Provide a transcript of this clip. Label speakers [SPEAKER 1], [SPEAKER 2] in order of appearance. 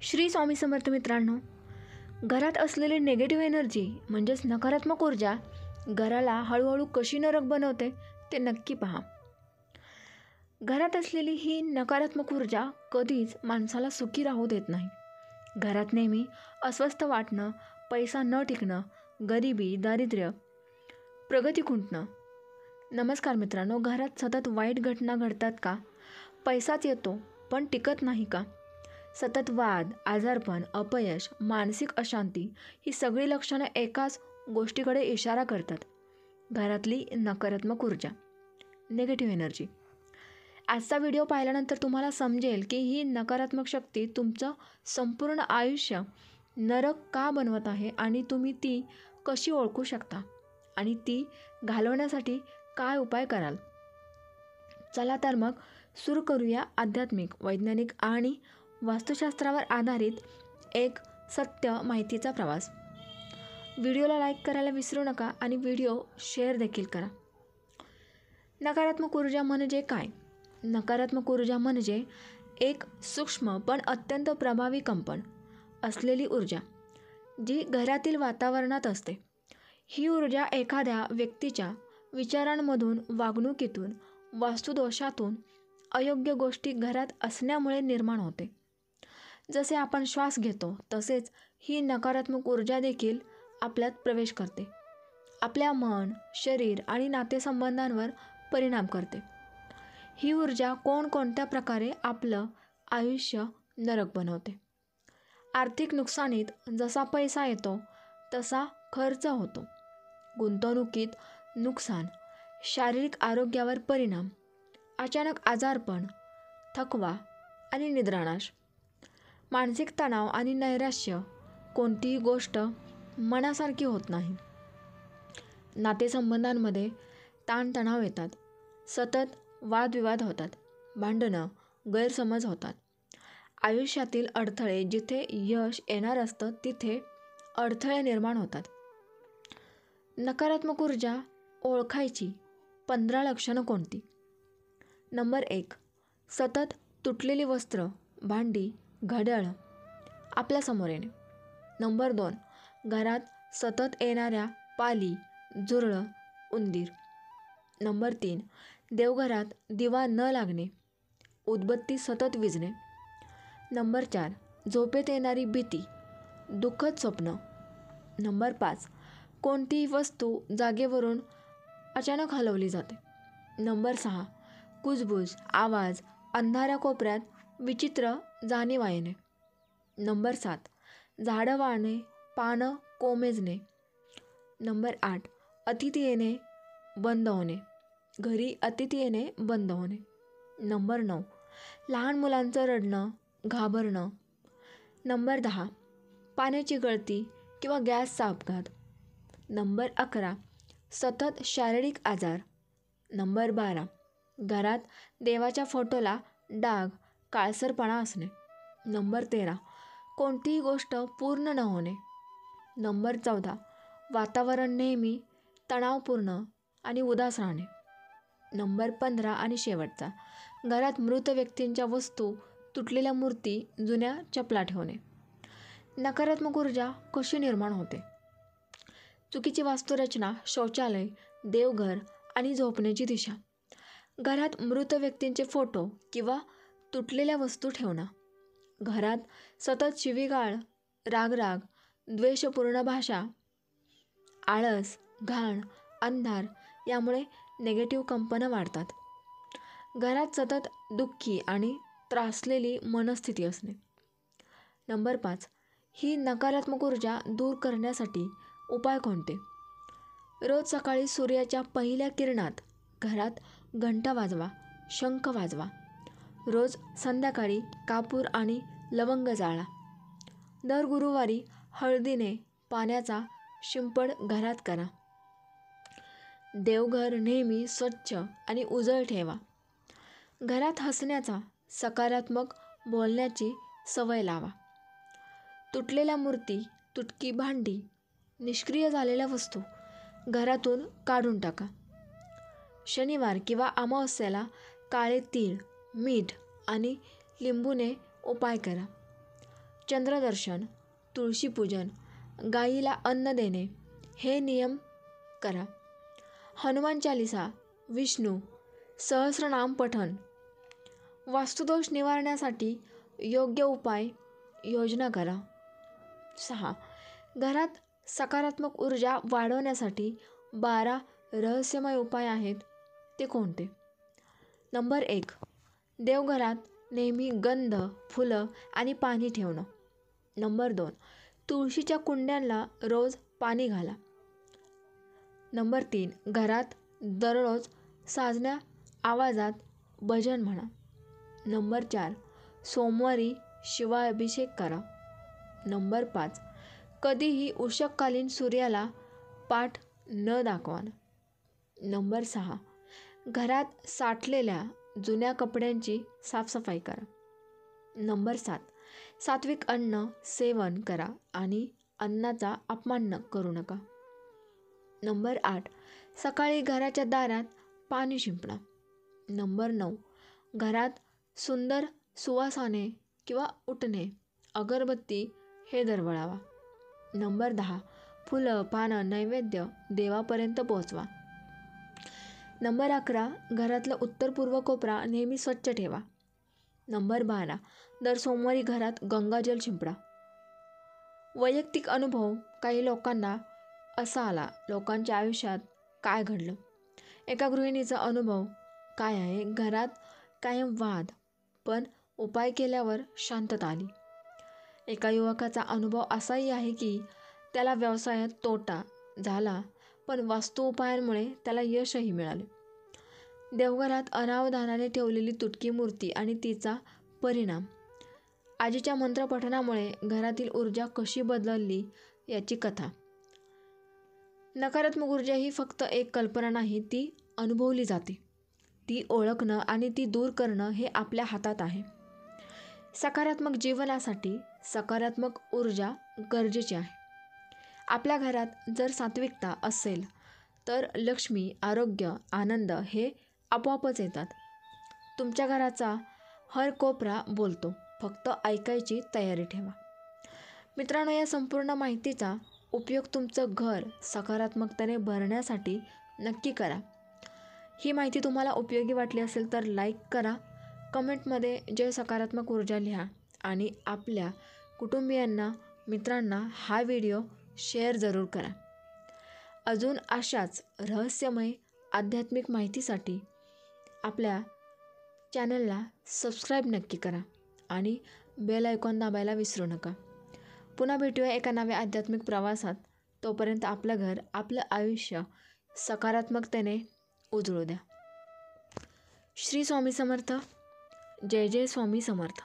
[SPEAKER 1] श्री स्वामी समर्थ मित्रांनो, घरात असलेली निगेटिव्ह एनर्जी म्हणजेच नकारात्मक ऊर्जा घराला हळूहळू कशी नरक बनवते ते नक्की पहा. घरात असलेली ही नकारात्मक ऊर्जा कधीच माणसाला सुखी राहू देत नाही. घरात नेहमी अस्वस्थ वाटणं, पैसा न टिकणं, गरिबी, दारिद्र्य, प्रगती खुंटणं. नमस्कार मित्रांनो, घरात सतत वाईट घटना घडतात का? पैसाच येतो पण टिकत नाही का? सतत वाद, आजारपण, अपयश, मानसिक अशांती ही सगळी लक्षणं एकाच गोष्टीकडे इशारा करतात. घरातली नकारात्मक ऊर्जा, निगेटिव्ह एनर्जी. आजचा व्हिडिओ पाहिल्यानंतर तुम्हाला समजेल की ही नकारात्मक शक्ती तुमचं संपूर्ण आयुष्य नरक का बनवत आहे आणि तुम्ही ती कशी ओळखू शकता आणि ती घालवण्यासाठी काय उपाय कराल. चला तर मग सुरू करूया आध्यात्मिक, वैज्ञानिक आणि वास्तुशास्त्रावर आधारित एक सत्य माहितीचा प्रवास. व्हिडिओला लाईक करायला विसरू नका आणि व्हिडिओ शेअर देखील करा. नकारात्मक ऊर्जा म्हणजे काय? नकारात्मक ऊर्जा म्हणजे एक सूक्ष्म पण अत्यंत प्रभावी कंपन असलेली ऊर्जा जी घरातील वातावरणात असते. ही ऊर्जा एखाद्या व्यक्तीच्या विचारांमधून, वागणुकीतून, वास्तुदोषातून, अयोग्य गोष्टी घरात असण्यामुळे निर्माण होते. जसे आपण श्वास घेतो तसेच ही नकारात्मक ऊर्जा देखील आपल्यात प्रवेश करते. आपल्या मन, शरीर आणि नातेसंबंधांवर परिणाम करते. ही ऊर्जा कोणकोणत्या प्रकारे आपलं आयुष्य नरक बनवते. आर्थिक नुकसानीत जसा पैसा येतो तसा खर्च होतो. गुंतवणुकीत नुकसान, शारीरिक आरोग्यावर परिणाम, अचानक आजारपण, थकवा आणि निद्रानाश, मानसिक तणाव आणि नैराश्य, कोणतीही गोष्ट मनासारखी होत नाही. नातेसंबंधांमध्ये ताणतणाव येतात, सतत वादविवाद होतात, भांडणं, गैरसमज होतात. आयुष्यातील अडथळे, जिथे यश येणार असतं तिथे अडथळे निर्माण होतात. नकारात्मक ऊर्जा ओळखायची 15 लक्षणं कोणती? नंबर 1, सतत तुटलेली वस्त्र, भांडी, घड्याळ आपल्यासमोर येणे. नंबर 2, घरात सतत येणाऱ्या पाली, झुरळं, उंदीर. नंबर 3, देवघरात दिवा न लागणे, उदबत्ती सतत विझणे. नंबर 4, झोपेत येणारी भीती, दुःखद स्वप्न. नंबर 5, कोणतीही वस्तू जागेवरून अचानक हलवली जाते. नंबर 6, कुजबूज, आवाज, अंधाऱ्या कोपऱ्यात विचित्र जाणीवा येणे. नंबर 7, झाडं वाळणे, पानं कोमेजणे. नंबर 8, अतिथी येणे बंद होणे, घरी अतिथी येणे बंद होणे. नंबर 9, लहान मुलांचं रडणं, घाबरणं. नंबर 10, पाण्याची गळती किंवा गॅसचा अपघात. नंबर 11, सतत शारीरिक आजार. नंबर 12, घरात देवाच्या फोटोला डाग, काळसरपणा असणे. नंबर 13, कोणतीही गोष्ट पूर्ण न होणे. नंबर 14, वातावरण नेहमी तणावपूर्ण आणि उदास राहणे. नंबर 15 आणि शेवटचा, घरात मृत व्यक्तींच्या वस्तू, तुटलेल्या मूर्ती, जुन्या चपला ठेवणे. नकारात्मक ऊर्जा कशी निर्माण होते? चुकीची वास्तुरचना, शौचालय, देवघर आणि झोपण्याची दिशा. घरात मृत व्यक्तींचे फोटो किंवा तुटलेल्या वस्तू ठेवणं. घरात सतत शिवीगाळ, रागराग, द्वेषपूर्ण भाषा, आळस, घाण, अंधार यामुळे निगेटिव्ह कंपनं वाढतात. घरात सतत दुःखी आणि त्रासलेली मनस्थिती असणे. नंबर 5, ही नकारात्मक ऊर्जा दूर करण्यासाठी उपाय कोणते? रोज सकाळी सूर्याच्या पहिल्या किरणात घरात घंटा वाजवा, शंख वाजवा. रोज संध्याकाळी कापूर आणि लवंग जाळा. दर गुरुवारी हळदीने पाण्याचा शिंपड घरात करा. देवघर नेहमी स्वच्छ आणि उजळ ठेवा. घरात हसण्याचा, सकारात्मक बोलण्याची सवय लावा. तुटलेल्या मूर्ती, तुटकी भांडी, निष्क्रिय झालेल्या वस्तू घरातून काढून टाका. शनिवार किंवा अमावस्येला काळे तीळ, मीठ आणि लिंबूने उपाय करा. चंद्रदर्शन, तुळशीपूजन, गाईला अन्न देणे हे नियम करा. हनुमान चालिसा, विष्णू सहस्रनाम पठण. वास्तुदोष निवारण्यासाठी योग्य उपाय योजना करा. 6. घरात सकारात्मक ऊर्जा वाढवण्यासाठी 12 रहस्यमय उपाय आहेत. ते कोणते? नंबर 1. देवघरात नेहमी गंध, फुलं आणि पाणी ठेवणं. नंबर 2. तुळशीच्या कुंड्यांना रोज पाणी घाला. नंबर 3. घरात दररोज साजण्या आवाजात भजन म्हणा. नंबर 4. सोमवारी शिवाभिषेक करा. नंबर 5. कधीही उषःकालीन सूर्याला पाठ न दाखवा. नंबर 6. घरात साठलेल्या जुन्या कपड्यांची साफसफाई करा. नंबर 7. सात्विक अन्न सेवन करा आणि अन्नाचा अपमान करू नका. नंबर 8. सकाळी घराच्या दारात पाणी शिंपडा. नंबर 9. घरात सुंदर सुवासाने किंवा उटणे, अगरबत्ती हे दरवळावा. नंबर 10. फुलं, पानं, नैवेद्य देवापर्यंत पोहोचवा. नंबर 11. घरातला उत्तर पूर्व कोपरा नेहमी स्वच्छ ठेवा. नंबर 12. दर सोमवारी घरात गंगाजल शिंपडा. वैयक्तिक अनुभव काही लोकांना असा आला. लोकांच्या आयुष्यात काय घडलं? एका गृहिणीचा अनुभव काय आहे? घरात कायम वाद, पण उपाय केल्यावर शांतता आली. एका युवकाचा अनुभव असाही आहे की त्याला व्यवसायात तोटा झाला, पण वास्तु उपायांमुळे त्याला यशही मिळाले. देवघरात अनावधानाने ठेवलेली तुटकी मूर्ती आणि तिचा परिणाम. आजीच्या मंत्रपठणामुळे घरातील ऊर्जा कशी बदलली याची कथा. नकारात्मक ऊर्जा ही फक्त एक कल्पना नाही, ती अनुभवली जाते. ती ओळखणं आणि ती दूर करणं हे आपल्या हातात आहे. सकारात्मक जीवनासाठी सकारात्मक ऊर्जा गरजेची आहे. आपल्या घरात जर सात्विकता असेल तर लक्ष्मी, आरोग्य, आनंद हे आपोआपच येतात. तुमच्या घराचा हर कोपरा बोलतो, फक्त ऐकायची तयारी ठेवा. मित्रांनो, या संपूर्ण माहितीचा उपयोग तुमचं घर सकारात्मकतेने भरण्यासाठी नक्की करा. ही माहिती तुम्हाला उपयोगी वाटली असेल तर लाईक करा, कमेंटमध्ये जय सकारात्मक ऊर्जा लिहा आणि आपल्या कुटुंबियांना, मित्रांना हा व्हिडिओ शेअर जरूर करा. अजून अशाच रहस्यमय आध्यात्मिक माहितीसाठी आपल्या चॅनलला सबस्क्राईब नक्की करा आणि बेल आयकॉन दाबायला विसरू नका. पुन्हा भेटूया एका नव्या आध्यात्मिक प्रवासात. तोपर्यंत आपलं घर, आपलं आयुष्य सकारात्मकतेने उजळू द्या. श्री स्वामी समर्थ. जय जय स्वामी समर्थ.